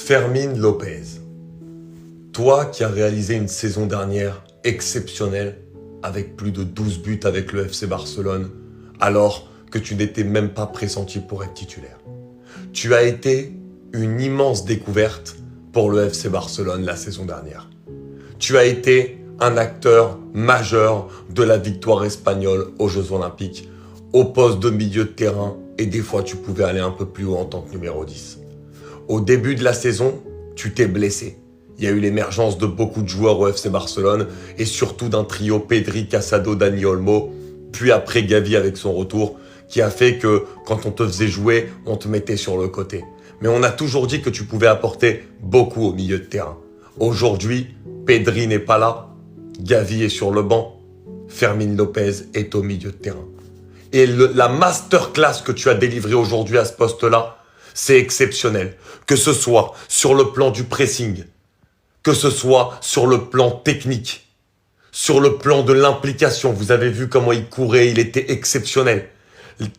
Fermín López, toi qui as réalisé une saison dernière exceptionnelle avec plus de 12 buts avec le FC Barcelone, alors que tu n'étais même pas pressenti pour être titulaire. Tu as été une immense découverte pour le FC Barcelone la saison dernière. Tu as été un acteur majeur de la victoire espagnole aux Jeux Olympiques, au poste de milieu de terrain, et des fois tu pouvais aller un peu plus haut en tant que numéro 10. Au début de la saison, tu t'es blessé. Il y a eu l'émergence de beaucoup de joueurs au FC Barcelone et surtout d'un trio Pedri, Casado, Dani Olmo, puis après Gavi avec son retour, qui a fait que quand on te faisait jouer, on te mettait sur le côté. Mais on a toujours dit que tu pouvais apporter beaucoup au milieu de terrain. Aujourd'hui, Pedri n'est pas là, Gavi est sur le banc, Fermín López est au milieu de terrain. Et la masterclass que tu as délivrée aujourd'hui à ce poste-là, c'est exceptionnel. Que ce soit sur le plan du pressing, que ce soit sur le plan technique, sur le plan de l'implication. Vous avez vu comment il courait, il était exceptionnel.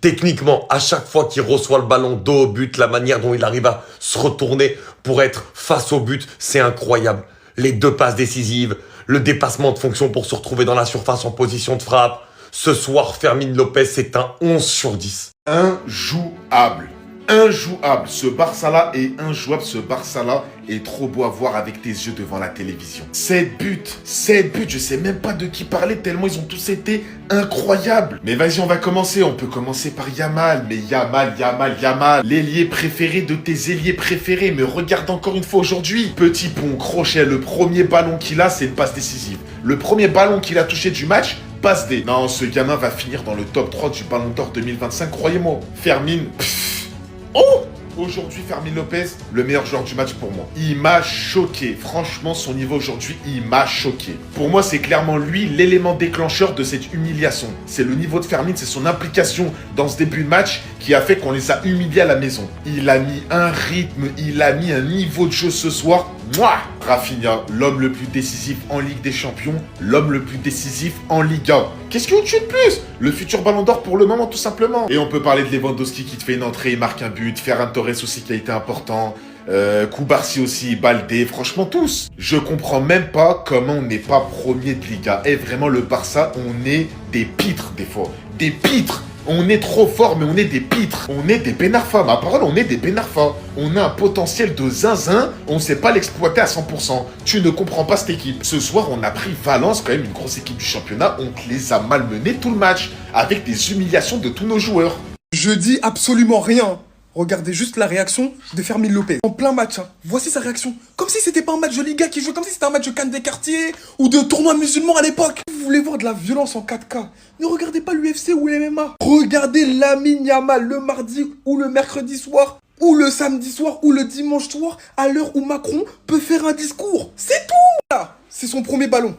Techniquement, à chaque fois qu'il reçoit le ballon dos au but, la manière dont il arrive à se retourner pour être face au but, c'est incroyable. Les 2 passes décisives, le dépassement de fonction pour se retrouver dans la surface en position de frappe. Ce soir, Fermín López, c'est un 11 sur 10. Injouable. Injouable. Ce Barça-là est injouable. Ce Barça-là est trop beau à voir avec tes yeux devant la télévision. 7 buts. Je sais même pas de qui parler tellement ils ont tous été incroyables. Mais vas-y, on va commencer. On peut commencer par Yamal. Mais Yamal. L'ailier préféré de tes ailiers préférés. Mais regarde encore une fois aujourd'hui. Petit pont, crochet. Le premier ballon qu'il a, c'est une passe décisive. Le premier ballon qu'il a touché du match, passe D. Non, ce gamin va finir dans le top 3 du Ballon d'Or 2025, croyez-moi. Fermín. Oh! Aujourd'hui, Fermín López, le meilleur joueur du match pour moi. Il m'a choqué. Franchement, son niveau aujourd'hui, il m'a choqué. Pour moi, c'est clairement lui l'élément déclencheur de cette humiliation. C'est le niveau de Fermín, c'est son implication dans ce début de match qui a fait qu'on les a humiliés à la maison. Il a mis un rythme, il a mis un niveau de jeu ce soir. Mouah! Rafinha, l'homme le plus décisif en Ligue des Champions, l'homme le plus décisif en Liga. Qu'est-ce qu'il tue de plus? Le futur Ballon d'Or pour le moment, tout simplement. Et on peut parler de Lewandowski qui te fait une entrée, il marque un but, Ferran Torres aussi qui a été important, Koubarsi aussi, Baldé, franchement tous. Je comprends même pas comment on n'est pas premier de Liga. Et vraiment, le Barça, on est des pitres des fois. Des pitres. On est trop fort, mais on est des pitres. On est des Benarfa. Ma parole, on est des Benarfa. On a un potentiel de zinzin. On ne sait pas l'exploiter à 100%. Tu ne comprends pas cette équipe. Ce soir, on a pris Valence, quand même une grosse équipe du championnat. On les a malmenés tout le match. Avec des humiliations de tous nos joueurs. Je dis absolument rien. Regardez juste la réaction de Fermín López. En plein match, hein. Voici sa réaction. Comme si c'était pas un match de Liga qui jouait, comme si c'était un match de Cannes des quartiers ou de tournoi musulman à l'époque. Vous voulez voir de la violence en 4K? Ne regardez pas l'UFC ou l'MMA. Regardez Lamine Yamal le mardi ou le mercredi soir ou le samedi soir ou le dimanche soir à l'heure où Macron peut faire un discours. C'est tout là. C'est son premier ballon.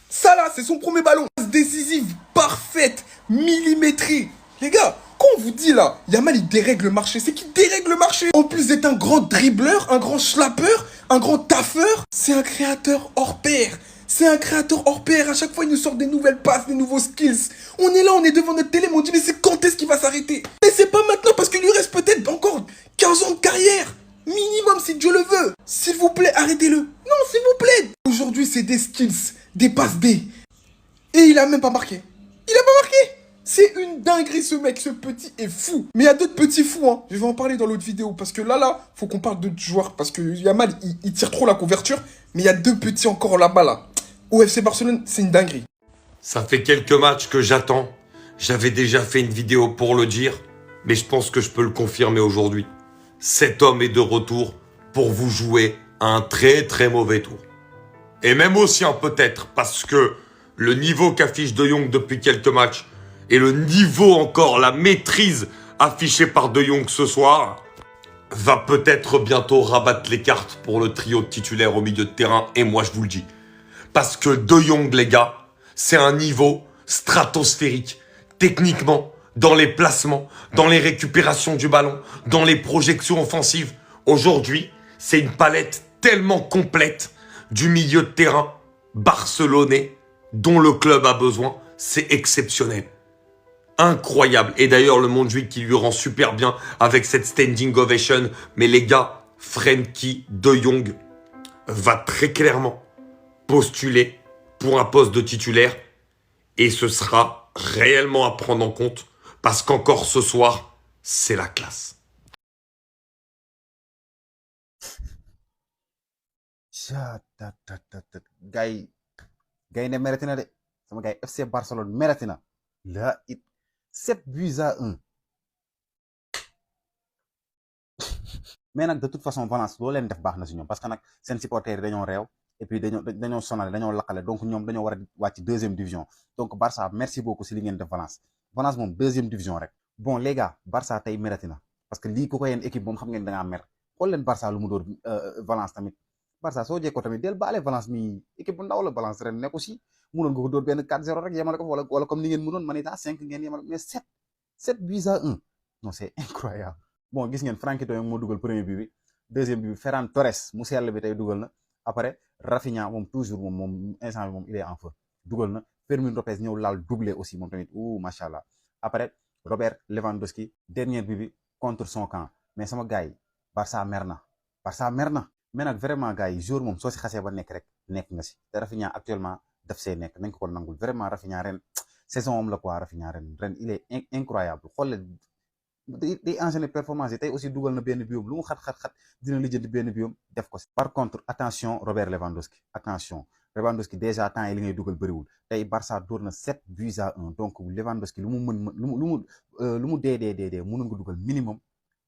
Ça là, c'est son premier ballon. Décisive, parfaite, millimétrée. Les gars, quand on vous dit là, Yamal il dérègle le marché, c'est qu'il dérègle le marché. En plus d'être un grand dribbleur, un grand schlappeur, un grand taffeur, c'est un créateur hors pair. C'est un créateur hors pair. À chaque fois, il nous sort des nouvelles passes, des nouveaux skills. On est là, on est devant notre télé, mais on dit mais c'est quand est-ce qu'il va s'arrêter? Mais c'est pas maintenant parce qu'il lui reste peut-être encore 15 ans de carrière. Minimum si Dieu le veut. S'il vous plaît, arrêtez-le. Non, s'il vous plaît. Aujourd'hui, c'est des skills, des passes D. Et il a même pas marqué. Il a pas marqué. C'est une dinguerie ce mec, ce petit est fou. Mais il y a d'autres petits fous, hein. Je vais en parler dans l'autre vidéo. Parce que là, faut qu'on parle d'autres joueurs. Parce que Yamal, il tire trop la couverture. Mais il y a 2 petits encore là-bas, là. Au FC Barcelone, c'est une dinguerie. Ça fait quelques matchs que j'attends. J'avais déjà fait une vidéo pour le dire. Mais je pense que je peux le confirmer aujourd'hui. Cet homme est de retour pour vous jouer un très très mauvais tour. Et même aussi peut-être parce que le niveau qu'affiche De Jong depuis quelques matchs et le niveau encore, la maîtrise affichée par De Jong ce soir va peut-être bientôt rabattre les cartes pour le trio de titulaires au milieu de terrain. Et moi, je vous le dis. Parce que De Jong, les gars, c'est un niveau stratosphérique. Techniquement, dans les placements, dans les récupérations du ballon, dans les projections offensives. Aujourd'hui, c'est une palette tellement complète du milieu de terrain barcelonais dont le club a besoin. C'est exceptionnel. Incroyable. Et d'ailleurs, le monde juif qui lui rend super bien avec cette standing ovation. Mais les gars, Frenkie de Jong va très clairement postuler pour un poste de titulaire et ce sera réellement à prendre en compte parce qu'encore ce soir, c'est la classe. gars yi ne mérité na de sama gars yi FC Barcelone mérité na la it 7-1 mais nag de toute façon Valence loo leen def baax na si ñoom parce que nag seen supporters yi dañoo réew et puis dañoo sonal dañoo lakkale donc ñoom dañoo war a wàcc deuxième division donc Barça merci beaucoup si li ngeen def Valence moom deuxième division rek bon les gars Barça tey mérité na parce que lii ku ko yeen équipe moom xam ngeen da ngaa mer xool leen Barça lu mu dóor Valence tamit Barça soo jekkoo tamit del baale Valence mi équipe bu ndaw la Valence ren nekku si mënoon nga ko dóor benn 4-0 rek yemale ko wala comme ni ngeen mënoon Manita 5 ngeen yemale mais 7-1 non c'est incroyable bon gis ngeen Frenkie de Jong moo dugal premier bi deuxième bi Ferran Torres mu sell bi tey dugal na après Rafinha moom toujours moom instant bi moom il est en feu dugal na Fermin Lopez ñëw laal doublé aussi moom tamit macha allah après Robert Lewandowski dernier bi contre son camp mais sama gars yi Barça mer na mais nag vraiment gars yi jour moom soo si xasee ba nekk rek nekk nga si te Rafinha actuellement daf see nekk nañ ko nangul vraiment Rafinha ren saison am la quoi Rafinha ren il est incroyable xool day enchaîner performance yi tey aussi dugal na benn biom lu mu xat dina lijjanti benn biom def ko si par contre attention Robert Lewandowski déjà temps yi li ngay dugal bëriwul tey Barça dóor na 7-1 donc Lewandowski lu mu dee mënu nga dugal minimum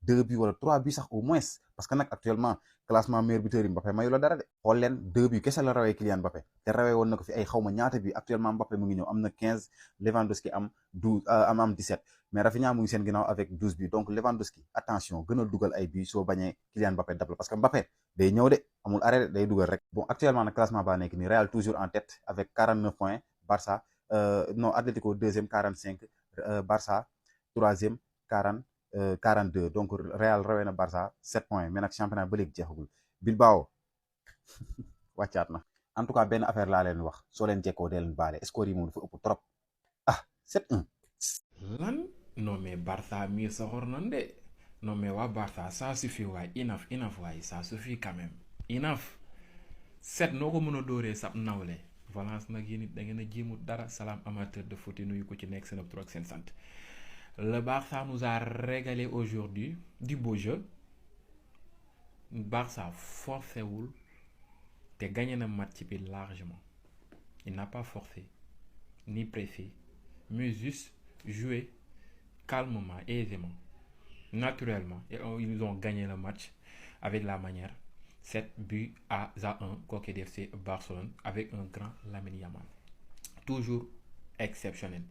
2 buts wala 3 buts sax au moins parce que nag actuellement classement meilleur buteur yi Mbappé mayu la dara de xool leen 2 buts kese la rawee Kylian Mbappé te rawee woon na ko fi ay xawma ñaata bi actuellement Mbappé mu ngi ñëw am na 15 Lewandowski am 17 mais Rafinha mu ngi seen ginnaaw avec 12 buts donc Lewandowski attention gënal dugal ay buts soo bañee Kylian Mbappé dab la parce que Mbappé day ñëw de amul arrêt day dugal rek bon actuellement nag classement baa nekk nii Real toujours en tête avec 49 points Barça Atlético deuxième 45 Barça troisième 42 donc Real rawee na Barça 7 points mais nag championnat ba léegi jeexagul Bilbao wàccaat na en tout cas benn affaire laa leen wax soo leen jekkoo dee leen baale score yi moom dafa ëpp trop 7-1 lan non mais Barça mii soxor nan de non mais waa Barça ça suffit waay enough waay ça suffit quand même enough 7 noo ko mën a dóoree sab nawle Valence nag yéen it da ngeen a jéemut dara salaam amateur de foot nuyu ko ci nekk seen tur ak seen sant. Le Barça nous a régalé aujourd'hui du beau jeu. Barça forcé wul te gagné na match bi largement. Il n'a pas forcé ni pressé, mais juste joué calmement, aisément, naturellement. Et ils ont gagné le match avec la manière 7-1 Coque d'FC Barcelone avec un grand Lamine Yamal. Toujours exceptionnel.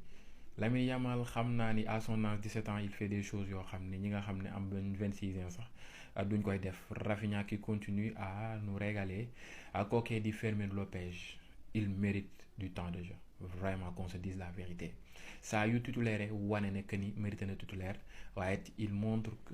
Lamine Yamal xam naa ni à son âge 17 ans il fait des choses yoo xam ne ñi nga xam ne am 26 ans sax duñ koy def. Rafinha qui continue à nous régaler à Coque di Fermin Lopez il mérite du temps de jeu vraiment qu'on se dise la vérité saa yu titulaire wane ne que ni mérite na titulaire waaye il montre que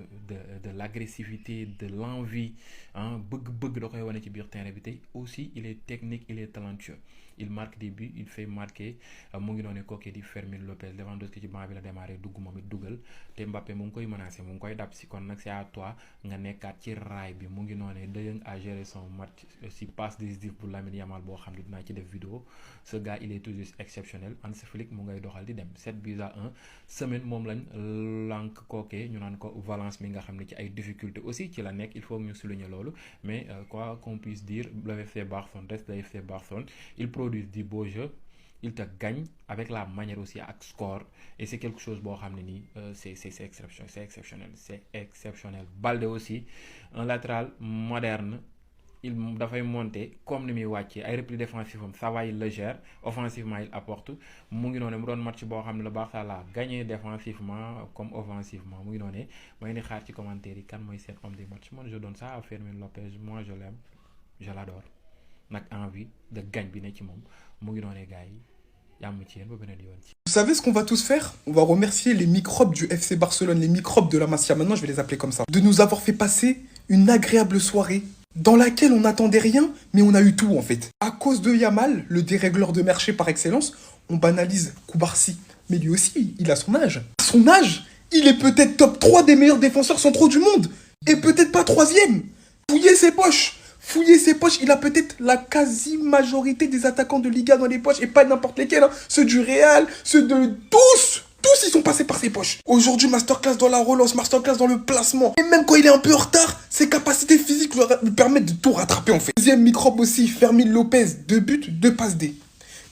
de l'agressivité de l'envie bëgg da koy wane ci biir terrain bi tey aussi il est technique il est talentueux il marque des buts il fait marquer mu ngi noonu Coque di Fermin Lopez Lewandowski ci banc bi la démarré dugg moom it dugal te Mbappé mu ngi koy menacé mu ngi koy dab si kon nag c'est à toi nga nekkaat ci raay bi mu ngi noonu De Jong à gérer son match si passe décisive pour Lamine Yamal boo xam ne dinaa ci def vidéo ce gars il est toujours exceptionnel Hansi Flick mu ngay doxal di dem 7-1 semaine moom lañ lànk Coque ñu naan ko Valence mi nga xam ne ci ay difficultés aussi ci la nekk il faut ñu souligner loolu mais quoi qu'on puisse dire le FC Barcelone reste le FC Barcelone il produit du beau jeu il te gagne avec la manière aussi ak score et c'est quelque chose boo xam ne nii c'est exceptionnel Balde aussi un latéral moderne il dafay monter comme ni muy wàccee ay replis défensifs am ça va il le gère offensivement il apporte mu ngi noonu mu doon match boo xam ne le Barça la gagné défensivement comme offensivement mu ngi noonu may ni xaar ci commentaire yi kan mooy seen homme du match man je donne ça à Fermin Lopez moi je l'aime je l'adore nag envie de gagne bi ne ci moom mu ngi noonu gars yi yàmm ci yéen ba beneen yoon ci. Vous savez ce qu'on va tous faire? On va remercier les microbes du FC Barcelone, les microbes de la Masia, maintenant je vais les appeler comme ça, de nous avoir fait passer une agréable soirée dans laquelle on n'attendait rien, mais on a eu tout en fait. À cause de Yamal, le dérégleur de marché par excellence, on banalise Koubarsi. Mais lui aussi, il a son âge. À son âge, il est peut-être top 3 des meilleurs défenseurs centraux du monde. Et peut-être pas 3e. fouillez ses poches. Fouillez ses poches, il a peut-être la quasi-majorité des attaquants de Liga dans les poches, et pas n'importe lesquels, hein. Ceux du Real, ceux de tous ils sont passés par ses poches. Aujourd'hui, masterclass dans la relance, masterclass dans le placement. Et même quand il est un peu en retard, ses capacités physiques lui permettent de tout rattraper en fait. Deuxième microbe aussi, Fermín Lopez, 2 buts, 2 passes D.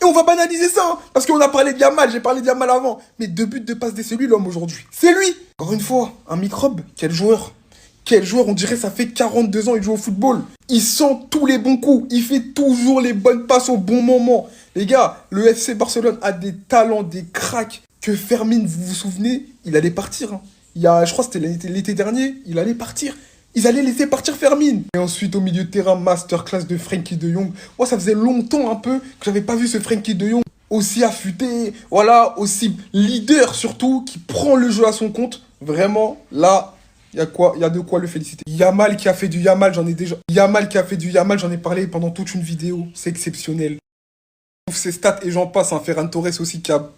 Et on va banaliser ça, hein, parce qu'on a parlé de Yamal, j'ai parlé de Yamal avant. Mais 2 buts, 2 passes D, c'est lui l'homme aujourd'hui. C'est lui. Encore une fois, un microbe, quel joueur. Quel joueur, on dirait ça fait 42 ans il joue au football. Il sent tous les bons coups, il fait toujours les bonnes passes au bon moment. Les gars, le FC Barcelone a des talents, des cracks. Que Fermín, vous vous souvenez, il allait partir. Hein. Je crois que c'était l'été dernier, il allait partir. Ils allaient laisser partir Fermín. Et ensuite, au milieu de terrain, masterclass de Frenkie de Jong. Moi, ça faisait longtemps un peu que j'avais pas vu ce Frenkie de Jong aussi affûté, voilà, aussi leader surtout, qui prend le jeu à son compte. Vraiment, là, il y a de quoi le féliciter. Yamal qui a fait du Yamal, j'en ai parlé pendant toute une vidéo. C'est exceptionnel. Ses stats et j'en passe, hein. Ferran Torres aussi qui a